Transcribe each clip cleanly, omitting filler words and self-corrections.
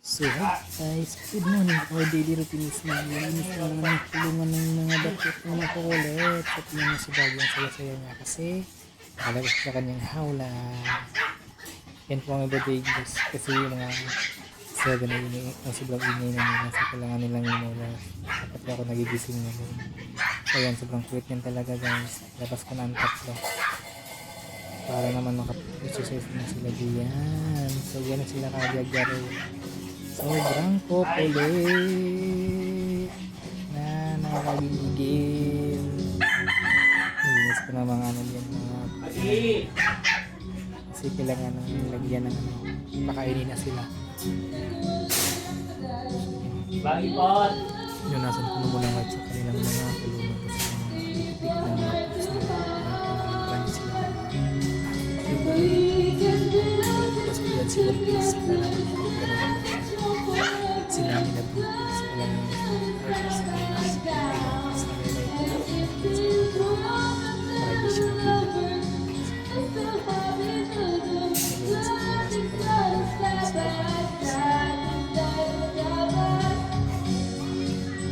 So guys, good morning. Our daily routine is naglilinis na naman ng tulungan ng mga bakit ng mga kukulit. At yun na si Bagyo ang saya-saya niya kasi nakalabas sa kanyang hawla. Yan po ang everyday guys kasi yung mga 7 na yun ang sobrang ingay na nila sa kailangan nilang inulas. Dapat ako nagigising na rin. So yan, sobrang cute yan talaga guys. Labas ko na ang tatlo para naman makapag-exercise na sila diyan. So yan na sila kagagaro. Sobrang kukulit na nakagigil. Inis ko na mga ano yan, mga kasi kailangan ng lagyan ng ano, pakainin na sila. Bakit? Yun, nasan ko na muna nga sa kanilang mga kulungan kasi mga itik na mga pups na pangkain sila. Tapos ko yan si One Piece para naman gano'n sila minabuntis wala nang artist sa marami siya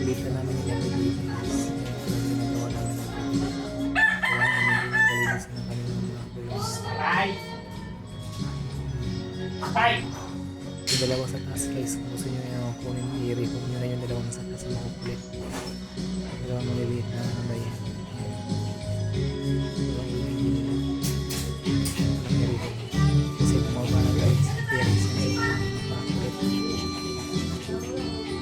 pilitan namin yung nabibigis ginagawa namin ng kaya namin ginagalinis ng kanilang mga kulong yung dalawa sa taas guys kung gusto nyo yung kunin i-rehook nyo na yung dalawa sa taas mga kulit dalawang maliliit na bayan dalawang ilagi nila walang i-rehook kasi tumaba na guys appearance na sa mga kulit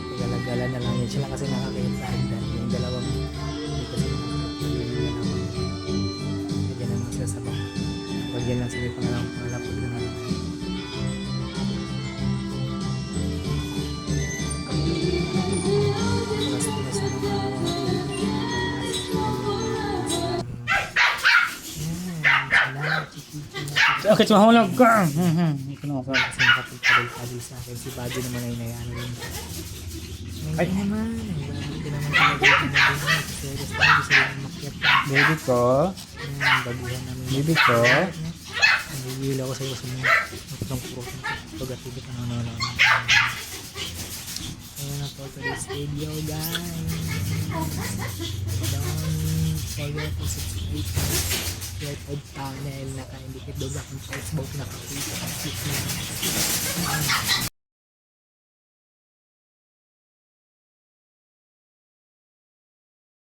pagalagala na lang yun sila kasi nakakita hagdan yung dalawang hindi kasi nakakita lagyan naman sila sa bang lagyan lang sila pangalapot na naman Okay, mahulog ka. Ito na ako kasi nakapagpadal-padal sa akin. Si Buddy naman ay nayaan rin. Ay naman. Hindi naman talaga yung nabunod. Kasi gusto rin makiyak. Baby ko. Baguhan namin. Baby ko. Nagigila ko sa iyo sa mga puro pag-atibit ang ano. Ayan na po today's video guys. Don't forget to subscribe to my YouTube channel. Naka-indicate doon akong Facebook. Naka-Facebook.